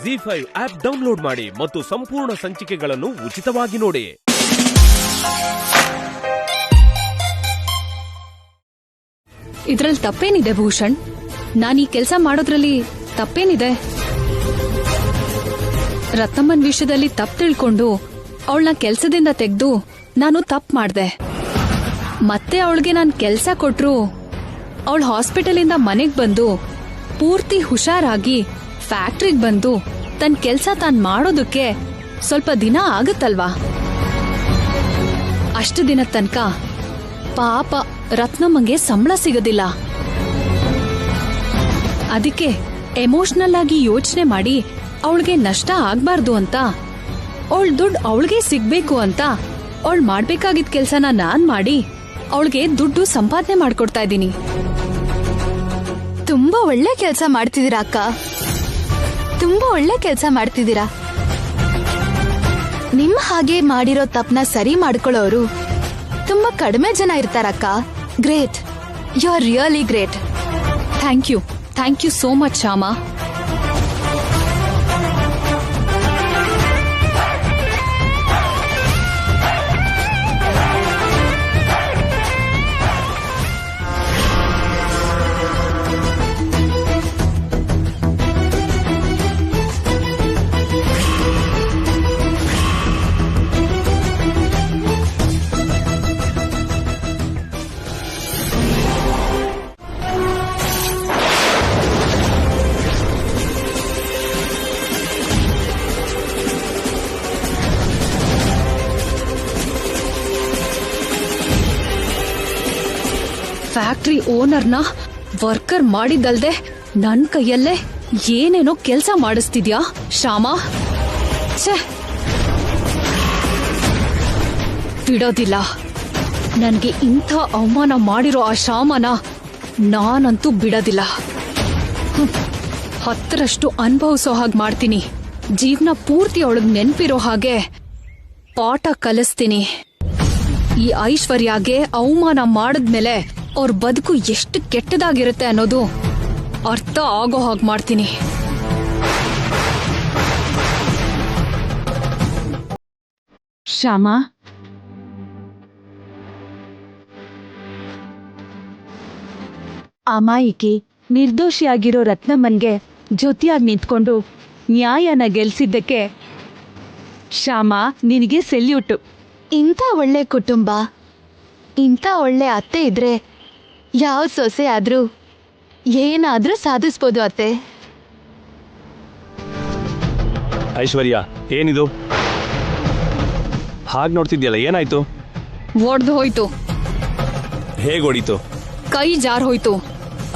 ZEE5 app download ಮಾಡಿ ಮತ್ತು ಸಂಪೂರ್ಣ ಸಂಚಿಕೆಗಳನ್ನು ಉಚಿತವಾಗಿ ನೋಡಿ. ಇದ್ರಲ್ಲಿ ತಪ್ಪೇನಿದೆ ಭೂಷಣ್? ನಾನು ಈ ಕೆಲಸ ಮಾಡೋದ್ರಲ್ಲಿ ತಪ್ಪೇನಿದೆ? ರತ್ನಮ್ಮನ್ ವಿಷಯದಲ್ಲಿ ತಪ್ಪು ತಿಳ್ಕೊಂಡು ಅವಳನ್ನ ಕೆಲಸದಿಂದ ತೆಗೆದು ನಾನು ತಪ್ಪು ಮಾಡ್ದೆ. ಮತ್ತೆ ಅವಳಿಗೆ ನಾನು ಕೆಲಸ ಕೊಟ್ರು ಅವಳು ಹಾಸ್ಪಿಟಲಿಂದ ಮನೆಗ್ ಬಂದು ಪೂರ್ತಿ ಹುಷಾರಾಗಿ ಫ್ಯಾಕ್ಟ್ರಿಗೆ ಬಂದು ತನ್ನ ಕೆಲಸ ತಾನು ಮಾಡೋದಕ್ಕೆ ಸ್ವಲ್ಪ ದಿನ ಆಗುತ್ತಲ್ವಾ? ಅಷ್ಟು ದಿನ ತನಕ ಪಾಪ ರತ್ನಮ್ಮಂಗೆ ಸಂಬಳ ಸಿಗೋದಿಲ್ಲ. ಅದಕ್ಕೆ ಎಮೋಷನಲ್ ಆಗಿ ಯೋಚನೆ ಮಾಡಿ ಅವಳಿಗೆ ನಷ್ಟ ಆಗ್ಬಾರ್ದು ಅಂತ, ಅವಳ ದುಡ್ಡು ಅವಳಿಗೆ ಸಿಗ್ಬೇಕು ಅಂತ ಅವಳು ಮಾಡ್ಬೇಕಾಗಿದ್ದ ಕೆಲ್ಸನ ನಾನ್ ಮಾಡಿ ಅವಳಿಗೆ ದುಡ್ಡು ಸಂಪಾದನೆ ಮಾಡ್ಕೊಡ್ತಾ ಇದ್ದೀನಿ. ತುಂಬಾ ಒಳ್ಳೆ ಕೆಲಸ ಮಾಡ್ತಿದ್ದೀರಾ ಅಕ್ಕ, ತುಂಬಾ ಒಳ್ಳೆ ಕೆಲಸ ಮಾಡ್ತಿದ್ದೀರಾ. ನಿಮ್ಮ ಹಾಗೆ ಮಾಡಿರೋ ತಪ್ಪನ ಸರಿ ಮಾಡ್ಕೊಳ್ಳೋರು ತುಂಬಾ ಕಡಿಮೆ ಜನ ಇರ್ತಾರಕ್ಕ. Great, you are really great. Thank you so much Shyama. Factory ಓನರ್ನ ವರ್ಕರ್ ಮಾಡಿದ್ದಲ್ದೆ ನನ್ ಕೈಯಲ್ಲೇ ಏನೇನೋ ಕೆಲ್ಸ ಮಾಡಿಸ್ತಿದ್ಯಾ ಶ್ಯಾಮಾ? ಛೇ, ಬಿಡೋದಿಲ್ಲ. ನನ್ಗೆ ಇಂಥ ಅವಮಾನ ಮಾಡಿರೋ ಆ ಶ್ಯಾಮನ ನಾನಂತೂ ಬಿಡೋದಿಲ್ಲ. 10ರಷ್ಟು ಅನುಭವಿಸೋ ಹಾಗೆ ಮಾಡ್ತೀನಿ. ಜೀವನ ಪೂರ್ತಿ ಅವಳಿಗೆ ನೆನ್ಪಿರೋ ಹಾಗೆ ಪಾಠ ಕಲಿಸ್ತೀನಿ. ಈ ಐಶ್ವರ್ಯಾಗೆ ಅವಮಾನ ಮಾಡಿದ್ಮೇಲೆ ಅವ್ರ ಬದುಕು ಎಷ್ಟು ಕೆಟ್ಟದಾಗಿರುತ್ತೆ ಅನ್ನೋದು ಅರ್ಥ ಆಗೋ ಹಾಗೆ ಮಾಡ್ತೀನಿ. ಶ್ಯಾಮಾ, ಅಮಾಯಿಕಿ ನಿರ್ದೋಷಿಯಾಗಿರೋ ರತ್ನಮ್ಮನ್ಗೆ ಜೊತೆಯಾಗಿ ನಿಂತ್ಕೊಂಡು ನ್ಯಾಯನ ಗೆಲ್ಸಿದ್ದಕ್ಕೆ ಶ್ಯಾಮಾ ನಿನಗೆ ಸೆಲ್ಯೂಟು. ಇಂಥ ಒಳ್ಳೆ ಕುಟುಂಬ, ಇಂಥ ಒಳ್ಳೆ ಅತ್ತೆ ಇದ್ರೆ ಯಾವ ಸೊಸೆ ಆದ್ರೂ ಏನಾದ್ರೂ ಸಾಧಿಸ್ಬೋದು ಅತ್ತೆ. ಐಶ್ವರ್ಯ, ಏನಿದು ಹಾಗೆ ನೋಡ್ತಿದ್ಯಲ್ಲ, ಏನಾಯ್ತು? ಒಡ್ದು ಹೋಯ್ತು. ಹೇಗೆ ಹೊಡಿತು? ಕೈ ಜಾರ್ ಹೋಯ್ತು.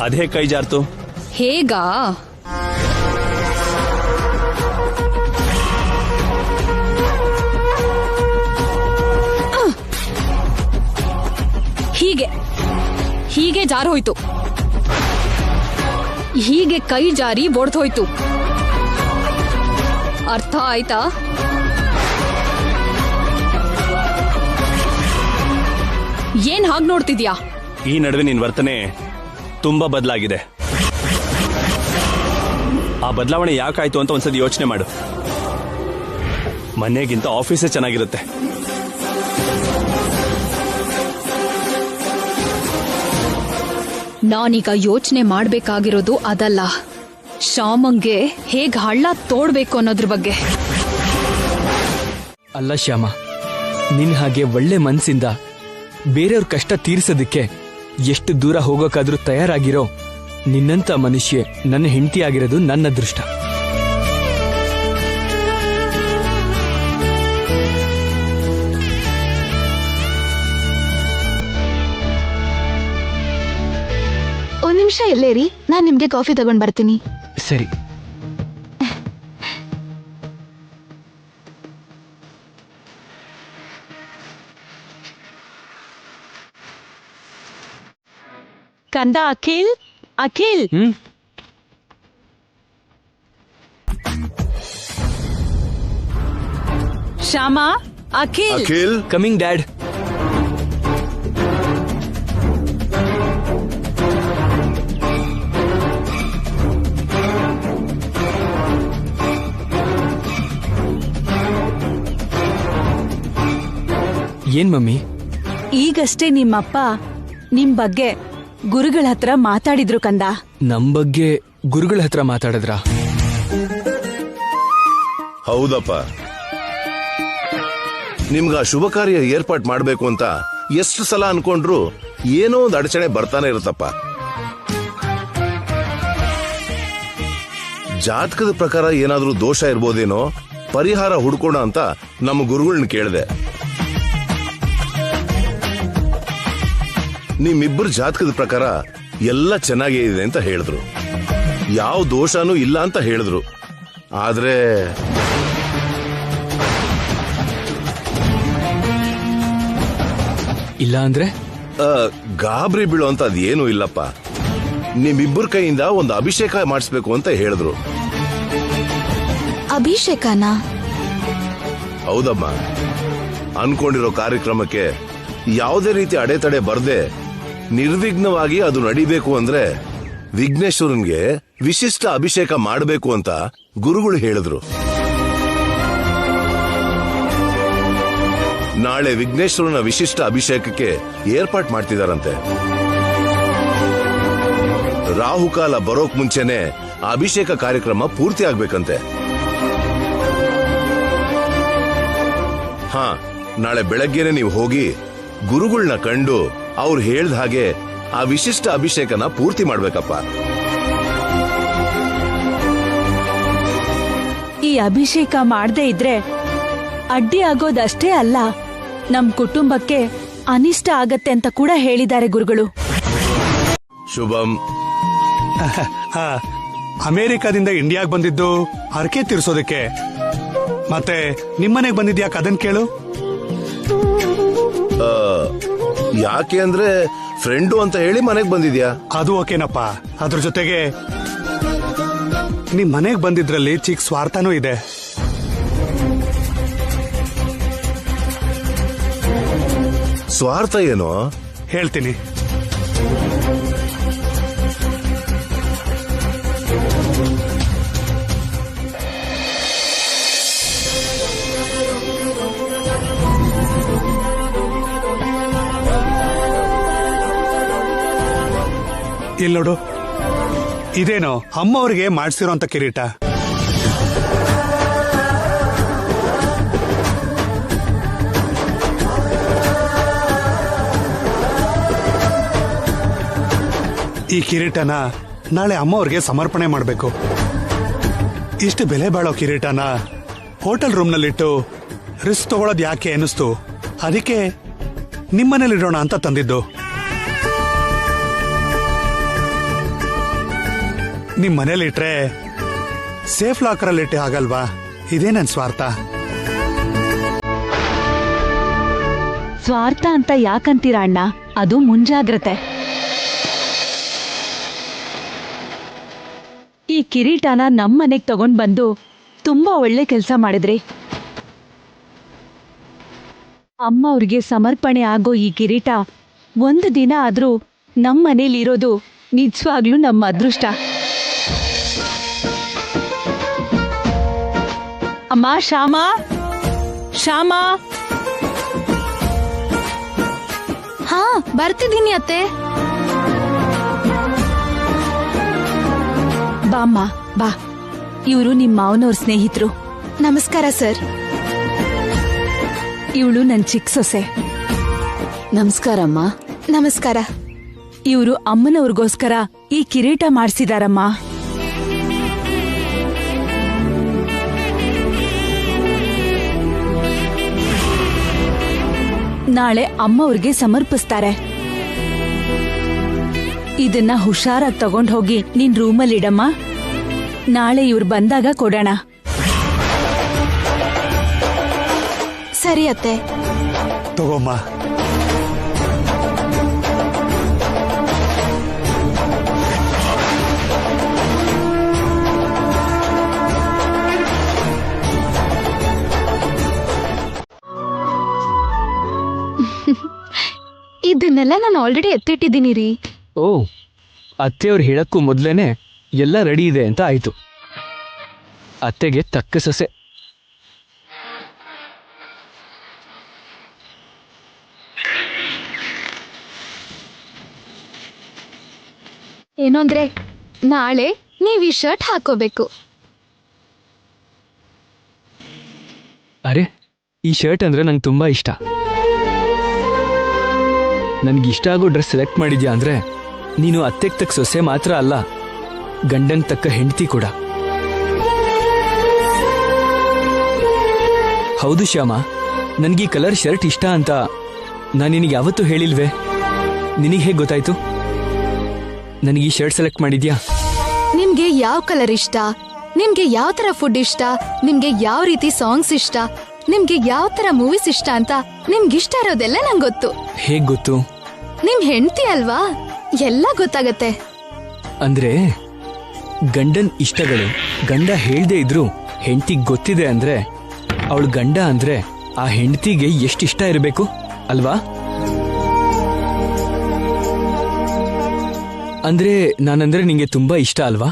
ಅದೇ ಕೈ ಜಾರ್ತು? ಹೇಗಾ? ಹೀಗೆ ಜಾರ್ ಹೋಯ್ತು. ಹೀಗೆ ಕೈ ಜಾರಿ ಒಡ್ದೋಯ್ತು. ಅರ್ಥ ಆಯ್ತಾ? ಏನ್ ಹಾಗೆ ನೋಡ್ತಿದ್ಯಾ? ಈ ನಡುವೆ ನಿನ್ ವರ್ತನೆ ತುಂಬಾ ಬದಲಾಗಿದೆ. ಆ ಬದಲಾವಣೆ ಯಾಕಾಯ್ತು ಅಂತ ಒಂದ್ಸತಿ ಯೋಚನೆ ಮಾಡು. ಮನೆಗಿಂತ ಆಫೀಸೇ ಚೆನ್ನಾಗಿರುತ್ತೆ. ನಾನೀಗ ಯೋಚನೆ ಮಾಡ್ಬೇಕಾಗಿರೋದು ಅದಲ್ಲ, ಶ್ಯಾಮಂಗೆ ಹೇಗ್ ಹಳ್ಳ ತೋಡ್ಬೇಕು ಅನ್ನೋದ್ರ ಬಗ್ಗೆ. ಅಲ್ಲ ಶ್ಯಾಮ, ನಿನ್ ಹಾಗೆ ಒಳ್ಳೆ ಮನ್ಸಿಂದ ಬೇರೆಯವ್ರ ಕಷ್ಟ ತೀರಿಸೋದಕ್ಕೆ ಎಷ್ಟು ದೂರ ಹೋಗೋಕಾದ್ರೂ ತಯಾರಾಗಿರೋ ನಿನ್ನಂತ ಮನುಷ್ಯ ನನ್ನ ಹೆಂಡತಿ ಆಗಿರೋದು ನನ್ನ ಅದೃಷ್ಟ. ಒಂದ್ ನಿಮಿಷ ಎಲ್ಲೇ ರೀ, ನಾನ್ ನಿಮ್ಗೆ ಕಾಫಿ ತಗೊಂಡ್ ಬರ್ತೀನಿ. ಸರಿ. ಕಂದ ಅಖಿಲ್, ಅಖಿಲ್. ಶ್ಯಾಮಾ, ಅಖಿಲ್. Coming dad. ಏನ್ ಮಮ್ಮಿ? ಈಗಷ್ಟೇ ನಿಮ್ಮಪ್ಪ ನಿಮ್ ಬಗ್ಗೆ ಗುರುಗಳ ಹತ್ರ ಮಾತಾಡಿದ್ರು ಕಂದ. ನಮ್ ಬಗ್ಗೆ ಗುರುಗಳ ಹತ್ರ ಮಾತಾಡಿದ್ರಾ? ಹೌದಪ್ಪ, ನಿಮ್ಗ ಶುಭ ಕಾರ್ಯ ಏರ್ಪಾಟ್ ಮಾಡ್ಬೇಕು ಅಂತ ಎಷ್ಟು ಸಲ ಅನ್ಕೊಂಡ್ರು ಏನೋ ಒಂದು ಅಡಚಣೆ ಬರ್ತಾನೆ ಇರುತ್ತಪ್ಪ. ಜಾತಕದ ಪ್ರಕಾರ ಏನಾದ್ರೂ ದೋಷ ಇರ್ಬೋದೇನೋ, ಪರಿಹಾರ ಹುಡ್ಕೋಣ ಅಂತ ನಮ್ಮ ಗುರುಗಳನ್ನ ಕೇಳಿದೆ. ನಿಮ್ಮಿಬ್ಬರು ಜಾತಕದ ಪ್ರಕಾರ ಎಲ್ಲ ಚೆನ್ನಾಗೇ ಇದೆ ಅಂತ ಹೇಳಿದ್ರು, ಯಾವ ದೋಷನೂ ಇಲ್ಲ ಅಂತ ಹೇಳಿದ್ರು. ಆದ್ರೆ ಇಲ್ಲ ಅಂದ್ರೆ ಗಾಬರಿ ಬೀಳೋ ಅಂತ ಅದೇನೂ ಇಲ್ಲಪ್ಪ. ನಿಮ್ಮಿಬ್ಬರ ಕೈಯಿಂದ ಒಂದು ಅಭಿಷೇಕ ಮಾಡಿಸ್ಬೇಕು ಅಂತ ಹೇಳಿದ್ರು. ಅಭಿಷೇಕನಾ? ಹೌದಮ್ಮ, ಅನ್ಕೊಂಡಿರೋ ಕಾರ್ಯಕ್ರಮಕ್ಕೆ ಯಾವುದೇ ರೀತಿ ಅಡೆತಡೆ ಬರ್ದೆ ನಿರ್ವಿಘ್ನವಾಗಿ ಅದು ನಡಿಬೇಕು ಅಂದ್ರೆ ವಿಘ್ನೇಶ್ವರನ್ಗೆ ವಿಶಿಷ್ಟ ಅಭಿಷೇಕ ಮಾಡಬೇಕು ಅಂತ ಗುರುಗಳು ಹೇಳಿದ್ರು. ನಾಳೆ ವಿಘ್ನೇಶ್ವರನ ವಿಶಿಷ್ಟ ಅಭಿಷೇಕಕ್ಕೆ ಏರ್ಪಾಟ್ ಮಾಡ್ತಿದಾರಂತೆ. ರಾಹುಕಾಲ ಬರೋಕ್ ಮುಂಚೆನೆ ಅಭಿಷೇಕ ಕಾರ್ಯಕ್ರಮ ಪೂರ್ತಿ ಆಗ್ಬೇಕಂತೆ. ಹಾ, ನಾಳೆ ಬೆಳಗ್ಗೆನೆ ನೀವು ಹೋಗಿ ಗುರುಗಳನ್ನ ಕಂಡು ಅವ್ರು ಹೇಳ್ದ ಹಾಗೆ ಆ ವಿಶಿಷ್ಟ ಅಭಿಷೇಕನ ಪೂರ್ತಿ ಮಾಡ್ಬೇಕಪ್ಪ. ಈ ಅಭಿಷೇಕ ಮಾಡದೇ ಇದ್ರೆ ಅಡ್ಡಿ ಆಗೋದಷ್ಟೇ ಅಲ್ಲ, ನಮ್ ಕುಟುಂಬಕ್ಕೆ ಅನಿಷ್ಟ ಆಗತ್ತೆ ಅಂತ ಕೂಡ ಹೇಳಿದ್ದಾರೆ ಗುರುಗಳು. ಶುಭಂ. ಅಮೆರಿಕಾದಿಂದ ಇಂಡಿಯಾಗ್ ಬಂದಿದ್ದು ಹರಕೆ ತೀರ್ಸೋದಕ್ಕೆ. ಮತ್ತೆ ನಿಮ್ಮನೆಗ್ ಬಂದಿದ್ಯಾಕ ಅದನ್ ಕೇಳು. ಯಾಕೆ ಅಂದ್ರೆ ಫ್ರೆಂಡು ಅಂತ ಹೇಳಿ ಮನೆಗ್ ಬಂದಿದ್ಯಾ? ಅದು ಓಕೆನಪ್ಪ. ಅದ್ರ ಜೊತೆಗೆ ನಿಮ್ ಮನೆಗ್ ಬಂದಿದ್ರಲ್ಲಿ ಚಿಕ್ಕ ಸ್ವಾರ್ಥನೂ ಇದೆ. ಸ್ವಾರ್ಥ ಏನೋ ಹೇಳ್ತೀನಿ. ಇಲ್ಲಿ ನೋಡು, ಇದೇನೋ ಅಮ್ಮವ್ರಿಗೆ ಮಾಡಿಸಿರೋಂತ ಕಿರೀಟ. ಈ ಕಿರೀಟನ ನಾಳೆ ಅಮ್ಮವ್ರಿಗೆ ಸಮರ್ಪಣೆ ಮಾಡಬೇಕು. ಇಷ್ಟು ಬೆಲೆ ಬಾಳೋ ಕಿರೀಟನ ಹೋಟೆಲ್ ರೂಮ್ನಲ್ಲಿಟ್ಟು ರಿಸ್ಕ್ ತಗೊಳ್ಳೋದು ಯಾಕೆ ಅನ್ನಿಸ್ತು. ಅದಕ್ಕೆ ನಿಮ್ಮನೇಲಿಡೋಣ ಅಂತ ತಂದಿದ್ದು. ನಿಮ್ ಮನೇಲಿಟ್ರೆ ಸೇಫ್ ಲಾಕರಲ್ಲಿ ಇಟ್ಟೆ ಆಗಲ್ವಾ? ಇದೇ ನನ್ ಸ್ವಾರ್ಥ. ಸ್ವಾರ್ಥ ಅಂತ ಯಾಕಂತೀರ ಅಣ್ಣ? ಅದು ಮುಂಜಾಗ್ರತೆ. ಈ ಕಿರೀಟನ ನಮ್ಮನೆಗ್ ತಗೊಂಡ್ ಬಂದು ತುಂಬಾ ಒಳ್ಳೆ ಕೆಲಸ ಮಾಡಿದ್ರಿ. ಅಮ್ಮ ಅವ್ರಿಗೆ ಸಮರ್ಪಣೆ ಆಗೋ ಈ ಕಿರೀಟ ಒಂದು ದಿನ ಆದ್ರೂ ನಮ್ಮನೇಲಿರೋದು ನಿಜವಾಗ್ಲೂ ನಮ್ಮ ಅದೃಷ್ಟ. ಅಮ್ಮ, ಶ್ಯಾಮಾ, ಶ್ಯಾಮಾ. ಹಾ, ಬರ್ತಿದ್ದೀನಿ ಅತ್ತೆ. ಬಾಮ್ಮ ಬಾ, ಇವರು ನಿಮ್ಮ ಮಾವನವ್ರ ಸ್ನೇಹಿತರು. ನಮಸ್ಕಾರ ಸರ್. ಇವಳು ನನ್ ಚಿಕ್ಕ ಸೊಸೆ. ನಮಸ್ಕಾರಮ್ಮ. ನಮಸ್ಕಾರ. ಇವರು ಅಮ್ಮನವ್ರಿಗೋಸ್ಕರ ಈ ಕಿರೀಟ ಮಾಡಿಸಿದಾರಮ್ಮ. ನಾಳೆ ಅಮ್ಮ ಅವ್ರಿಗೆ ಸಮರ್ಪಿಸ್ತಾರೆ. ಇದನ್ನ ಹುಷಾರಾಗಿ ತಗೊಂಡ್ ಹೋಗಿ ನಿನ್ ರೂಮಲ್ಲಿಡಮ್ಮ. ನಾಳೆ ಇವ್ರು ಬಂದಾಗ ಕೊಡೋಣ. ಸರಿ ಅತ್ತೆ. ತಗೋಮ್ಮ. ಇದನ್ನೆಲ್ಲ ನಾನು ಆಲ್ರೆಡಿ ಎತ್ತಿಟ್ಟಿದ್ದೀನಿ ರೀ. ಓ, ಅತ್ತೆಯವ್ರು ಹೇಳಕ್ಕೂ ಮೊದ್ಲೇನೆ ಎಲ್ಲ ರೆಡಿ ಇದೆ ಅಂತ ಆಯ್ತು. ಅತ್ತೆಗೆ ತಕ್ಕ ಸೊಸೆ. ಏನು ಅಂದ್ರೆ ನಾಳೆ ನೀವ್ ಈ ಶರ್ಟ್ ಹಾಕೋಬೇಕು. ಅರೆ, ಈ ಶರ್ಟ್ ಅಂದ್ರೆ ನಂಗೆ ತುಂಬಾ ಇಷ್ಟ. ನನ್ಗಿಷ್ಟ ಆಗೋ ಡ್ರೆಸ್ ಸೆಲೆಕ್ಟ್ ಮಾಡಿದ್ಯಾ ಅಂದ್ರೆ ನೀನು ಅತ್ತೆಗೆ ತಕ್ಕ ಸೊಸೆ ಮಾತ್ರ ಅಲ್ಲ, ಗಂಡಂಗ್ ತಕ್ಕ ಹೆಂಡತಿ ಕೂಡ. ಹೌದು ಶ್ಯಾಮ, ನನ್ಗೆ ಈ ಕಲರ್ ಶರ್ಟ್ ಇಷ್ಟ ಅಂತ ನಾನು ನಿನಗೆ ಯಾವತ್ತೂ ಹೇಳಿಲ್ವೇ? ನಿನಗೆ ಹೇಗೆ ಗೊತ್ತಾಯ್ತು? ನನಗೆ ಈ ಶರ್ಟ್ ಸೆಲೆಕ್ಟ್ ಮಾಡಿದ್ಯಾ? ನಿಮ್ಗೆ ಯಾವ ಕಲರ್ ಇಷ್ಟ, ನಿಮ್ಗೆ ಯಾವ ತರ ಫುಡ್ ಇಷ್ಟ, ನಿಮ್ಗೆ ಯಾವ ರೀತಿ ಸಾಂಗ್ಸ್ ಇಷ್ಟ, ನಿಮ್ಗೆ ಯಾವ ತರ ಮೂವೀಸ್ ಇಷ್ಟ ಅಂತ ನಿಮ್ಗಿಷ್ಟ ಇರೋದೆಲ್ಲ ನಂಗೆ ಗೊತ್ತು. ಹೇಗ್ ಗೊತ್ತು? ನಿಮ್ ಹೆಂಡತಿ ಅಲ್ವಾ, ಎಲ್ಲ ಗೊತ್ತಾಗತ್ತೆ. ಅಂದ್ರೆ ಗಂಡನ್ ಇಷ್ಟಗಳು ಗಂಡ ಹೇಳ್ದೇ ಇದ್ರು ಹೆಂಡತಿಗೆ ಗೊತ್ತಿದೆ ಅಂದ್ರೆ ಅವಳು ಗಂಡ ಅಂದ್ರೆ ಆ ಹೆಂಡತಿಗೆ ಎಷ್ಟಿಷ್ಟ ಇರಬೇಕು ಅಲ್ವಾ? ಅಂದ್ರೆ ನಾನಂದ್ರೆ ನಿಂಗೆ ತುಂಬಾ ಇಷ್ಟ ಅಲ್ವಾ?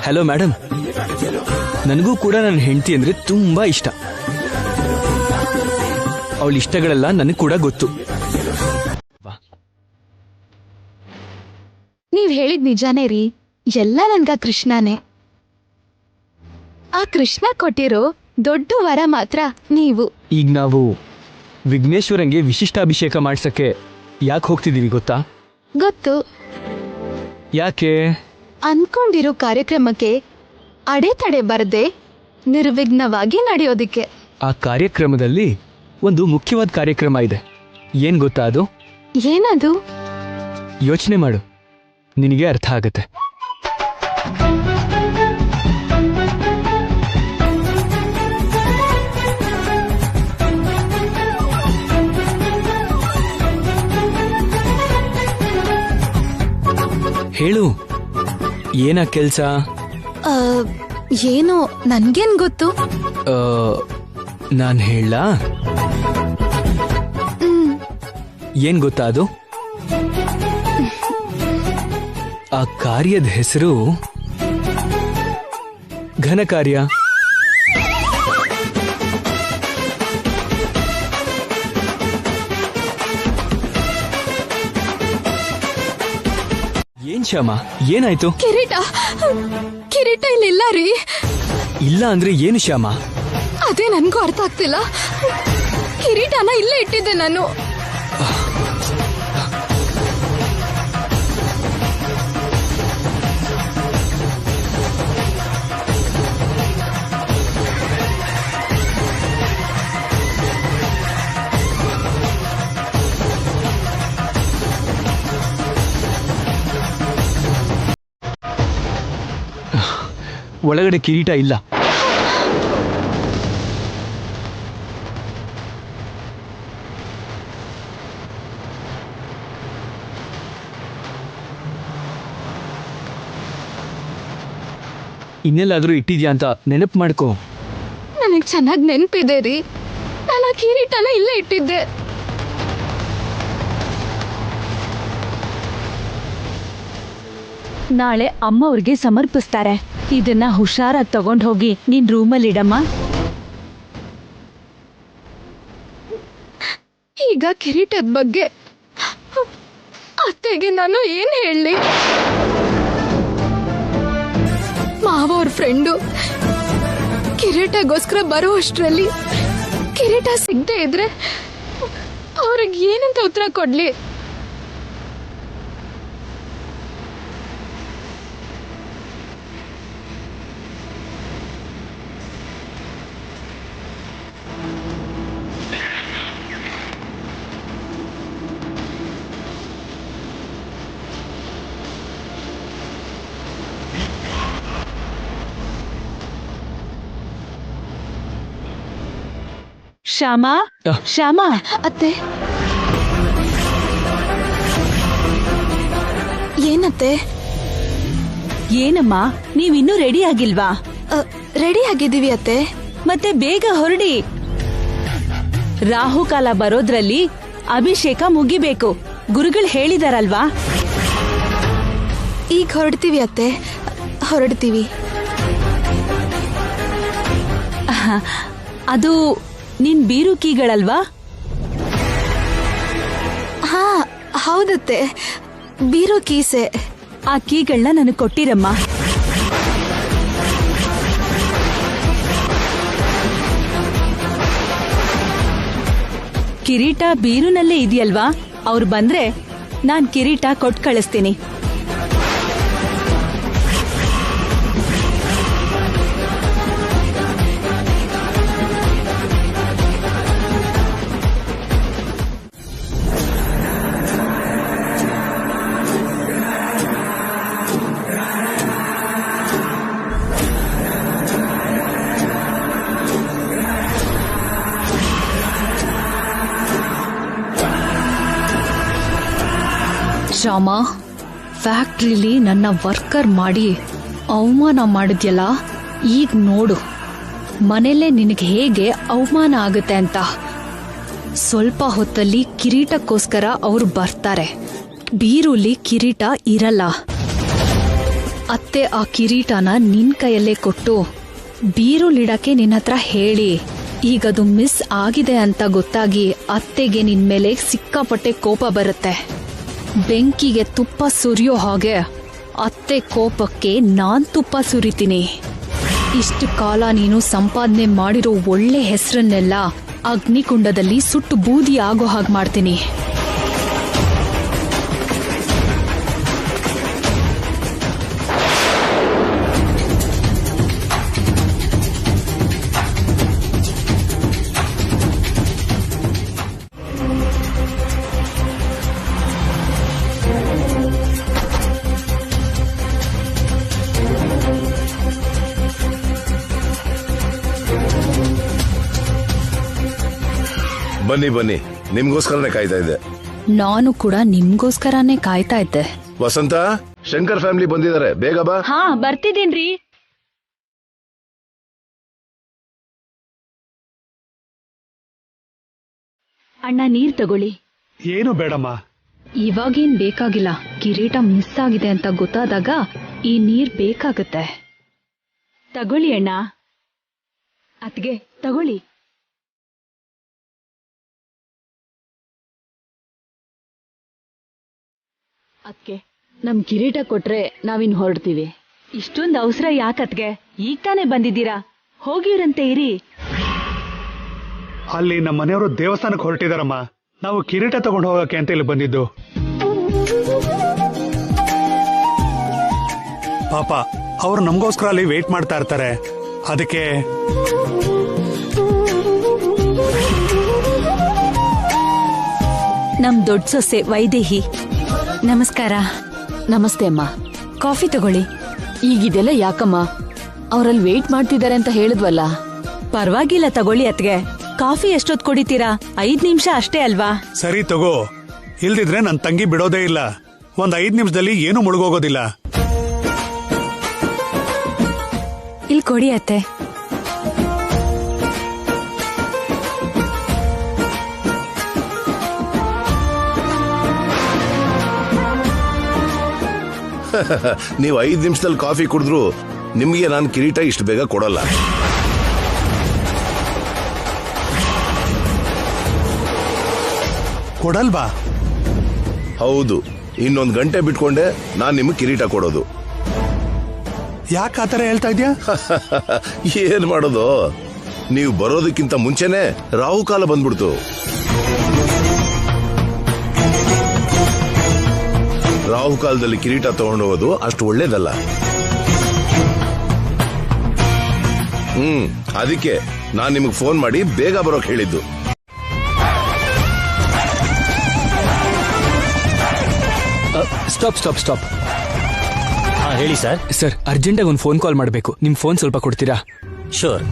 ಹಲೋ ಮೇಡಮ್, ನನಗೂ ಕೂಡ ನನ್ನ ಹೆಂಡತಿ ಅಂದ್ರೆ ತುಂಬಾ ಇಷ್ಟ. ಅವಳ ಇಷ್ಟಗಳೆಲ್ಲ ನನಗೆ ಕೂಡ ಗೊತ್ತು. ನೀವ್ ಹೇಳಿದ್ ನಿಜಾನೇ ರೀ, ಎಲ್ಲ ನನ್ಗ ಕೃಷ್ಣನೇ. ಆ ಕೃಷ್ಣ ಕೊಟ್ಟಿರೋ ದೊಡ್ಡ ವರ ಮಾತ್ರ ನೀವು. ಈಗ ನಾವು ವಿಘ್ನೇಶ್ವರಂಗೆ ವಿಶಿಷ್ಟಾಭಿಷೇಕ ಮಾಡ್ಸಕ್ಕೆ ಯಾಕೆ ಹೋಗ್ತಿದೀವಿ ಗೊತ್ತಾ? ಗೊತ್ತು. ಯಾಕೆ? ಅನ್ಕೊಂಡಿರೋ ಕಾರ್ಯಕ್ರಮಕ್ಕೆ ಅಡೆತಡೆ ಬರದೆ ನಿರ್ವಿಘ್ನವಾಗಿ ನಡೆಯೋದಿಕ್ಕೆ. ಆ ಕಾರ್ಯಕ್ರಮದಲ್ಲಿ ಒಂದು ಮುಖ್ಯವಾದ ಕಾರ್ಯಕ್ರಮ ಇದೆ. ಏನ್ ಗೊತ್ತಾ ಅದು? ಏನದು? ಯೋಚನೆ ಮಾಡು, ನಿನಗೆ ಅರ್ಥ ಆಗತ್ತೆ. ಹೇಳು, ಏನ ಕೆಲ್ಸ? ಏನೋ ನನ್ಗೇನ್ ಗೊತ್ತು. ನಾನ್ ಹೇಳಾ? ಏನ್ ಗೊತ್ತಾ ಅದು? ಆ ಕಾರ್ಯದ ಹೆಸರು ಘನ ಕಾರ್ಯ. ಏನ್ ಶ್ಯಾಮ, ಏನಾಯ್ತು? ಕಿರೀಟ ಇಲ್ಲಿಲ್ಲ ರೀ. ಇಲ್ಲ ಅಂದ್ರೆ ಏನು ಶ್ಯಾಮ? ಅದೇ ನನ್ಗೂ ಅರ್ಥ ಆಗ್ತಿಲ್ಲ. ಕಿರೀಟನ ಇಲ್ಲೇ ಇಟ್ಟಿದ್ದೆ ನಾನು. ಒಳಗಡೆ ಕಿರೀಟ ಇಲ್ಲ. ಇನ್ನೆಲ್ಲಾದ್ರೂ ಇಟ್ಟಿದ್ಯಾ ಅಂತ ನೆನಪು ಮಾಡ್ಕೋ. ನನಗ್ ಚೆನ್ನಾಗಿ ನೆನಪಿದೆ ರೀ, ನಾನು ಆ ಕಿರೀಟನ ಇಲ್ಲೇ ಇಟ್ಟಿದ್ದೆ. ನಾಳೆ ಅಮ್ಮ ಅವ್ರಿಗೆ ಸಮರ್ಪಿಸ್ತಾರೆ. ಇದನ್ನ ಹುಷಾರಾಗಿ ತಗೊಂಡ್ ಹೋಗಿ ನೀನ್ ರೂಮಲ್ಲಿ ಇಡಮ್ಮ. ಈಗ ಕಿರೀಟದ ಬಗ್ಗೆ ಅತ್ತೆಗೆ ನಾನು ಏನ್ ಹೇಳಿ? ಮಾವ ಅವ್ರ ಫ್ರೆಂಡು ಕಿರೀಟಗೋಸ್ಕರ ಬರೋ ಅಷ್ಟ್ರಲ್ಲಿ ಕಿರೀಟ ಸಿಗದೆ ಇದ್ರೆ ಅವ್ರಿಗೆ ಏನಂತ ಉತ್ತರ ಕೊಡ್ಲಿ? ಶ್ಯಾಮ, ಶ್ಯಾಮ. ಅತ್ತೆ, ಏನತ್ತೆ? ಏನಮ್ಮ, ನೀವಿನ್ನೂ ರೆಡಿ ಆಗಿಲ್ವಾ? ರೆಡಿ ಆಗಿದ್ದೀವಿ ಅತ್ತೆ. ಮತ್ತೆ ಬೇಗ ಹೊರಡಿ. ರಾಹುಕಾಲ ಬರೋದ್ರಲ್ಲಿ ಅಭಿಷೇಕ ಮುಗಿಬೇಕು. ಗುರುಗಳು ಹೇಳಿದಾರಲ್ವಾ? ಈಗ ಹೊರಡ್ತೀವಿ ಅತ್ತೆ, ಹೊರಡ್ತೀವಿ. ಅದು ನಿನ್ ಬೀರು ಕೀಗಳಲ್ವಾ? ಹೌದತ್ತೆ, ಬೀರೋ ಕೀಸೆ. ಆ ಕೀಗಳನ್ನ ನನಗೆ ಕೊಟ್ಟಿರಮ್ಮ. ಕಿರೀಟ ಬೀರುನಲ್ಲೇ ಇದೆಯಲ್ವಾ? ಅವ್ರು ಬಂದ್ರೆ ನಾನ್ ಕಿರೀಟ ಕೊಟ್ಟು ಕಳಿಸ್ತೀನಿ. ಶ್ಯಾಮ, ಫ್ಯಾಕ್ಟ್ರಿಲಿ ನನ್ನ ವರ್ಕರ್ ಮಾಡಿ ಅವಮಾನ ಮಾಡಿದ್ಯಲ್ಲ, ಈಗ ನೋಡು ಮನೆಯಲ್ಲೇ ನಿನಗೆ ಹೇಗೆ ಅವಮಾನ ಆಗುತ್ತೆ ಅಂತ. ಸ್ವಲ್ಪ ಹೊತ್ತಲ್ಲಿ ಕಿರೀಟಕ್ಕೋಸ್ಕರ ಅವರು ಬರ್ತಾರೆ. ಬೀರುಲಿ ಕಿರೀಟ ಇರಲ್ಲ. ಅತ್ತೆ ಆ ಕಿರೀಟನ ನಿನ್ ಕೈಯಲ್ಲೇ ಕೊಟ್ಟು ಬೀರುಲಿಡಕ್ಕೆ ನಿನ್ನ ಹತ್ರ ಹೇಳಿ. ಈಗದು ಮಿಸ್ ಆಗಿದೆ ಅಂತ ಗೊತ್ತಾಗಿ ಅತ್ತೆಗೆ ನಿನ್ ಮೇಲೆ ಸಿಕ್ಕಾಪಟ್ಟೆ ಕೋಪ ಬರುತ್ತೆ. ಬೆಂಕಿಗೆ ತುಪ್ಪ ಸುರಿಯೋ ಹಾಗೆ ಅತ್ತೆ ಕೋಪಕ್ಕೆ ನಾನ್ ತುಪ್ಪ ಸುರಿತೀನಿ. ಇಷ್ಟು ಕಾಲ ನೀನು ಸಂಪಾದನೆ ಮಾಡಿರೋ ಒಳ್ಳೆ ಹೆಸರನ್ನೆಲ್ಲ ಅಗ್ನಿಕುಂಡದಲ್ಲಿ ಸುಟ್ಟು ಬೂದಿ ಆಗೋ ಹಾಗೆ ಮಾಡ್ತೀನಿ. ಬನ್ನಿ ಬನ್ನಿ, ನಿಮ್ಗೋಸ್ಕರನೇ ಕಾಯ್ತಾ ಇದ್ದೆ. ನಾನು ಕೂಡ ನಿಮ್ಗೋಸ್ಕರನೇ ಕಾಯ್ತಾ ಇದ್ದೆ. ವಸಂತ, ಶಂಕರ್ ಫ್ಯಾಮಿಲಿ ಬಂದಿದ್ದಾರೆ, ಬೇಗ ಬಾ. ಹಾ, ಬರ್ತಿದ್ದೀನ್ರಿ. ಅಣ್ಣ, ನೀರ್ ತಗೊಳ್ಳಿ. ಏನು ಬೇಡಮ್ಮ. ಇವಾಗೇನ್ ಬೇಕಾಗಿಲ್ಲ. ಕಿರೀಟ ಮಿಸ್ ಆಗಿದೆ ಅಂತ ಗೊತ್ತಾದಾಗ ಈ ನೀರ್ ಬೇಕಾಗತ್ತೆ. ತಗೊಳ್ಳಿ ಅಣ್ಣ. ಅತ್ಗೆ ತಗೊಳ್ಳಿ. ಅದ್ಕೆ ನಮ್ ಕಿರೀಟ ಕೊಟ್ರೆ ನಾವಿನ್ ಹೊರಡ್ತೀವಿ. ಇಷ್ಟೊಂದು ಅವಸರ ಯಾಕತ್ಗೆ? ಈಗ ತಾನೇ ಬಂದಿದ್ದೀರಾ, ಹೋಗಿರಂತೆ ಇರಿ. ಅಲ್ಲಿ ನಮ್ಮ ಮನೆಯವರು ದೇವಸ್ಥಾನಕ್ಕೆ ಹೊರಟಿದಾರಮ್ಮ. ನಾವು ಕಿರೀಟ ತಗೊಂಡು ಹೋಗಕ್ಕೆ ಅಂತ ಇಲ್ಲಿ ಬಂದಿದ್ದು. ಪಾಪ ಅವ್ರು ನಮಗೋಸ್ಕರ ಅಲ್ಲಿ ವೇಟ್ ಮಾಡ್ತಾ ಇರ್ತಾರೆ. ಅದಕ್ಕೆ ನಮ್ ದೊಡ್ಡ ಸೊಸೆ ವೈದೇಹಿ. ನಮಸ್ಕಾರ. ನಮಸ್ತೆ ಅಮ್ಮ. ಕಾಫಿ ತಗೊಳ್ಳಿ. ಈಗಿದೆಲ್ಲ ಯಾಕಮ್ಮ? ಅವರಲ್ಲಿ ವೇಟ್ ಮಾಡ್ತಿದ್ದಾರೆ ಅಂತ ಹೇಳಿದ್ವಲ್ಲ. ಪರವಾಗಿಲ್ಲ, ತಗೊಳ್ಳಿ ಅತ್ಗೆ. ಕಾಫಿ ಎಷ್ಟೊತ್ತು ಕುಡಿತೀರಾ? 5 ನಿಮಿಷ ಅಷ್ಟೇ ಅಲ್ವಾ? ಸರಿ ತಗೋ, ಇಲ್ದಿದ್ರೆ ನನ್ ತಂಗಿ ಬಿಡೋದೇ ಇಲ್ಲ. ಒಂದ್ 5 ನಿಮಿಷದಲ್ಲಿ ಏನು ಮುಳುಗೋಗೋದಿಲ್ಲ. ಇಲ್ಲಿ ಕೊಡಿ ಅತ್ತೆ. ನೀವು 5 ನಿಮಿಷದಲ್ಲಿ ಕಾಫಿ ಕುಡಿದ್ರು ನಿಮಗೆ ನಾನು ಕಿರೀಟ ಇಷ್ಟು ಬೇಗ ಕೊಡಲ್ಲ. ಕೊಡಲ್ವಾ? ಹೌದು, ಇನ್ನೊಂದು ಗಂಟೆ ಬಿಟ್ಕೊಂಡೆ ನಾನು ನಿಮಗೆ ಕಿರೀಟ ಕೊಡೋದು. ಯಾಕೆ ಆತರ ಹೇಳ್ತಾ ಇದ್ಯಾ? ಏನ್ ಮಾಡೋದು, ನೀವು ಬರೋದಕ್ಕಿಂತ ಮುಂಚೆನೆ ರಾಹುಕಾಲ ಬಂದ್ಬಿಡ್ತು. ರಾಹುಕಾಲದಲ್ಲಿ ಕಿರೀಟ ತಗೊಂಡು ಹೋಗೋದು ಅಷ್ಟು ಒಳ್ಳೇದಲ್ಲ. ಅದಕ್ಕೆ ನಾನ್ ನಿಮಗೆ ಫೋನ್ ಮಾಡಿ ಬೇಗ ಬರೋಕ್ ಹೇಳಿದ್ದು. Stop stop stop. ಹೇಳಿ ಸರ್. ಸರ್, ಅರ್ಜೆಂಟಾಗಿ ಒಂದು ಫೋನ್ ಕಾಲ್ ಮಾಡಬೇಕು. ನಿಮ್ ಫೋನ್ ಸ್ವಲ್ಪ ಕೊಡ್ತೀರಾ? ಶೋರ್.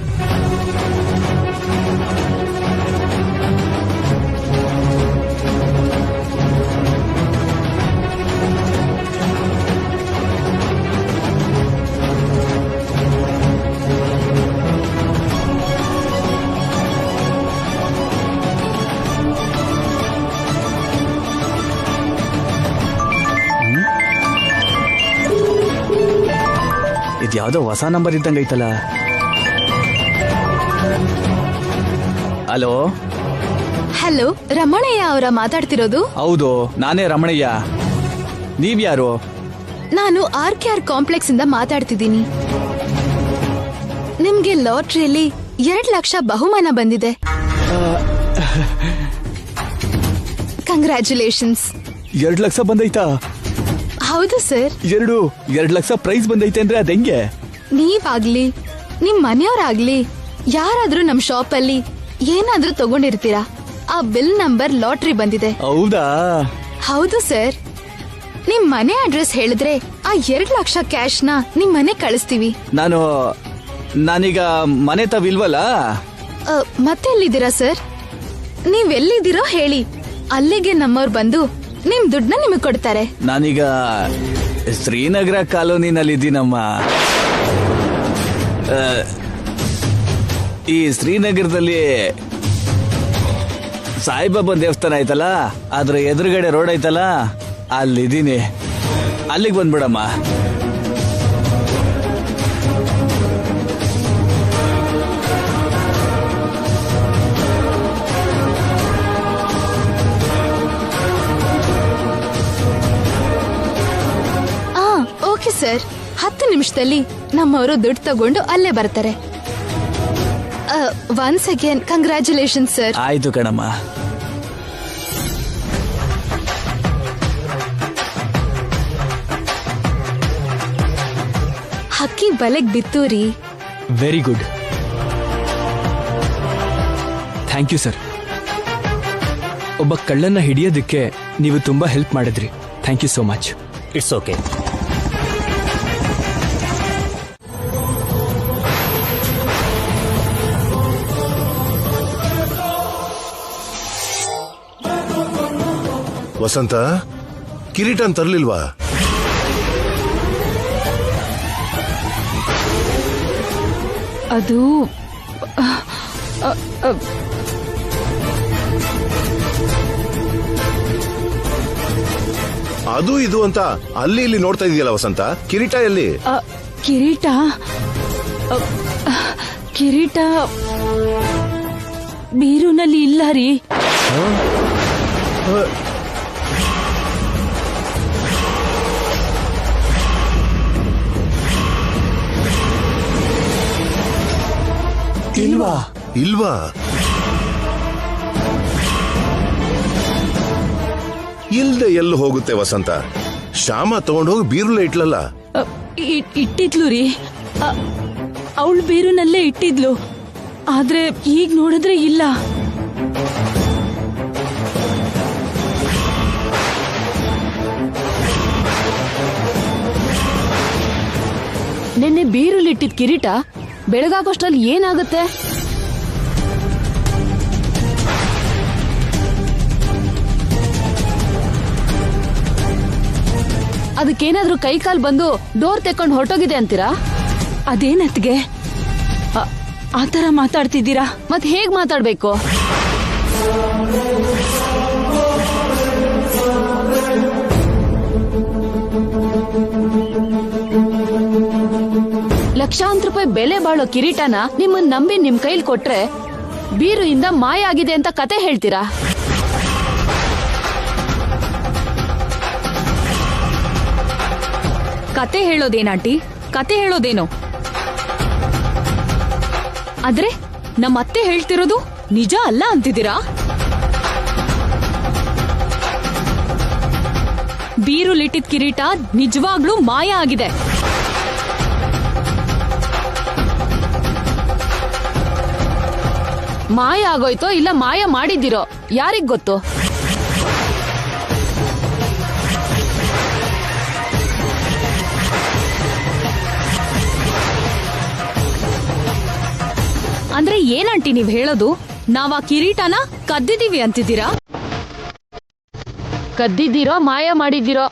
ಇದ್ಯಾವುದೋ ಹೊಸ ನಂಬರ್ ಇದ್ದಂಗೈತಲ್ಲ. ಹಲೋ. ಹಲೋ, ರಮಣಯ್ಯ ಅವರ ಮಾತಾಡ್ತಿರೋದು? ಹೌದು, ನಾನೇ ರಮಣಯ್ಯ. ನೀವ್ಯಾರು? ನಾನು RKR ಕಾಂಪ್ಲೆಕ್ಸ್ ಇಂದ ಮಾತಾಡ್ತಿದ್ದೀನಿ. ನಿಮ್ಗೆ ಲಾಟ್ರಿಯಲ್ಲಿ 2 ಲಕ್ಷ ಬಹುಮಾನ ಬಂದಿದೆ. ಕಂಗ್ರ್ಯಾಚುಲೇಷನ್ಸ್. 2 ಲಕ್ಷ ಬಂದೈತಾ? ಹೌದು ಸರ್. 2 ಲಕ್ಷ ಪ್ರೈಸ್ ಬಂದೈತೆ ಅಂದ್ರೆ ಅದ್ ಹೆಂಗೆ? ನೀವಾಗ್ಲಿ ನಿಮ್ ಮನೆಯವರಾಗ್ಲಿ ಯಾರಾದ್ರೂ ನಮ್ ಶಾಪ್ ಅಲ್ಲಿ ಏನಾದ್ರೂ ತಗೊಂಡಿರ್ತೀರಾ, ಆ ಬಿಲ್ ನಂಬರ್ ಲಾಟ್ರಿ ಬಂದಿದೆ. ಹೌದಾ? ಹೌದು ಸರ್. ನಿಮ್ ಮನೆ ಅಡ್ರೆಸ್ ಹೇಳಿದ್ರೆ ಆ 2 ಲಕ್ಷ ಕ್ಯಾಶ್ ನ ನಿಮ್ ಮನೆ ಕಳಿಸ್ತೀವಿ. ನಾನೀಗ ಮನೆ ತಾವಿಲ್ವಲ್ಲ? ಮತ್ತೆ ಎಲ್ಲಿದ್ದೀರಾ ಸರ್? ನೀವೆಲ್ಲಿದ್ದೀರೋ ಹೇಳಿ, ಅಲ್ಲಿಗೆ ನಮ್ಮವ್ರು ಬಂದು ನಿಮ್ ದುಡ್ಡನ್ನ ನಿಮಗ್ ಕೊಡ್ತಾರೆ. ನಾನೀಗ ಶ್ರೀನಗರ ಕಾಲೋನಿನಲ್ಲಿದ್ದೀನಮ್ಮ. ಈ ಶ್ರೀನಗರದಲ್ಲಿ ಸಾಯಿಬಾಬಾ ದೇವಸ್ಥಾನ ಐತಲ್ಲ, ಅದ್ರ ಎದುರುಗಡೆ ರೋಡ್ ಐತಲ್ಲ, ಅಲ್ಲಿದ್ದೀನಿ. ಅಲ್ಲಿಗೆ ಬಂದ್ಬಿಡಮ್ಮ. Okay sir. 10 ನಿಮಿಷದಲ್ಲಿ ನಮ್ಮವರು ದುಡ್ಡು ತಗೊಂಡು ಅಲ್ಲೇ ಬರ್ತಾರೆ. Once again congratulation sir. ಆಯ್ತು ಕಣಮ್ಮ. ಹಕ್ಕಿ ಬಲೆಗ್ ಬಿತ್ತು ರೀ. Very good. Thank you sir. ಒಬ್ಬ ಕಳ್ಳನ್ನ ಹಿಡಿಯೋದಕ್ಕೆ ನೀವು ತುಂಬಾ ಹೆಲ್ಪ್ ಮಾಡಿದ್ರಿ. Thank you so much. It's okay. Vasantha, ಕಿರೀಟನ್ ತರ್ಲಿಲ್ವಾ? ಅದು ಅದು ಇದು ಅಂತ ಅಲ್ಲಿ ಇಲ್ಲಿ ನೋಡ್ತಾ ಇದೆಯಲ್ಲ ವಸಂತ, ಕಿರೀಟ ಎಲ್ಲಿ? ಕಿರೀಟ ಕಿರೀಟ ಬೀರುನಲ್ಲಿ ಇಲ್ಲ ರೀ. ಇಲ್ವಾ? ಇಲ್ದೆ ಎಲ್ಲಿ ಹೋಗುತ್ತೆ ವಸಂತ? ಶ್ಯಾಮ ತಗೊಂಡೋಗಿ ಬೀರುಲೆ ಇಟ್ಲಲ್ಲ. ಇಟ್ಟಿದ್ಲು ರೀ. ಅವಳು ಬೀರುನಲ್ಲೇ ಇಟ್ಟಿದ್ಲು. ಆದ್ರೆ ಈಗ ನೋಡಿದ್ರೆ ಇಲ್ಲ. ನಿನ್ನೆ ಬೀರುಲಿಟ್ಟಿದ್ ಕಿರೀಟ ಬೆಳಗಾಗೋಷ್ಟ್ರಲ್ಲಿ ಏನಾಗುತ್ತೆ? ಅದಕ್ಕೇನಾದ್ರೂ ಕೈಕಾಲ್ ಬಂದು ಡೋರ್ ತೆಕ್ಕೊಂಡು ಹೊರಟೋಗಿದೆ ಅಂತೀರಾ? ಅದೇನತ್ಗೆ ಆತರ ಮಾತಾಡ್ತಿದ್ದೀರಾ? ಮತ್ ಹೇಗ್ ಮಾತಾಡ್ಬೇಕು? ಲಕ್ಷಾಂತರ ರೂಪಾಯಿ ಬೆಲೆ ಬಾಳೋ ಕಿರೀಟನ ನಿಮ್ಮನ್ನ ನಂಬಿ ನಿಮ್ ಕೈಲಿ ಕೊಟ್ರೆ ಬೀರು ಇಂದ ಮಾಯ ಆಗಿದೆ ಅಂತ ಕತೆ ಹೇಳ್ತೀರಾ? ಕತೆ ಹೇಳೋದೇನಾಂಟಿ? ಕತೆ ಹೇಳೋದೇನೋ? ಆದ್ರೆ ನಮ್ಮ ಅತ್ತೆ ಹೇಳ್ತಿರೋದು ನಿಜ ಅಲ್ಲ ಅಂತಿದ್ದೀರಾ? ಬೀರುಲಿಟ್ಟಿದ್ ಕಿರೀಟ ನಿಜವಾಗ್ಲೂ ಮಾಯ ಆಗಿದೆ. ಮಾಯ ಆಗೋಯ್ತೋ ಇಲ್ಲ ಮಾಯ ಮಾಡಿದಿರೋ ಯಾರಿಗ್ ಗೊತ್ತು? ಅಂದ್ರೆ ಏನಂಟಿ ನೀವ್ ಹೇಳೋದು? ನಾವ್ ಆ ಕಿರೀಟನ ಕದ್ದಿದೀವಿ ಅಂತಿದ್ದೀರಾ? ಕದ್ದಿದ್ದೀರೋ ಮಾಯ ಮಾಡಿದ್ದೀರೋ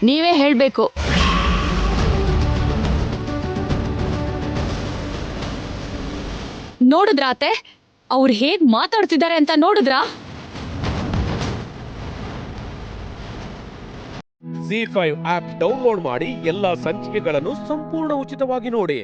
ನೀವೇ ಹೇಳ್ಬೇಕು. ನೋಡಿದ್ರ ಅತ್ತೆ ಅವ್ರು ಹೇಗ್ ಮಾತಾಡ್ತಿದ್ದಾರೆ ಅಂತ? ನೋಡಿದ್ರ? ZEE5 ಆಪ್ ಡೌನ್ಲೋಡ್ ಮಾಡಿ ಎಲ್ಲಾ ಸಂಚಿಕೆಗಳನ್ನು ಸಂಪೂರ್ಣ ಉಚಿತವಾಗಿ ನೋಡಿ.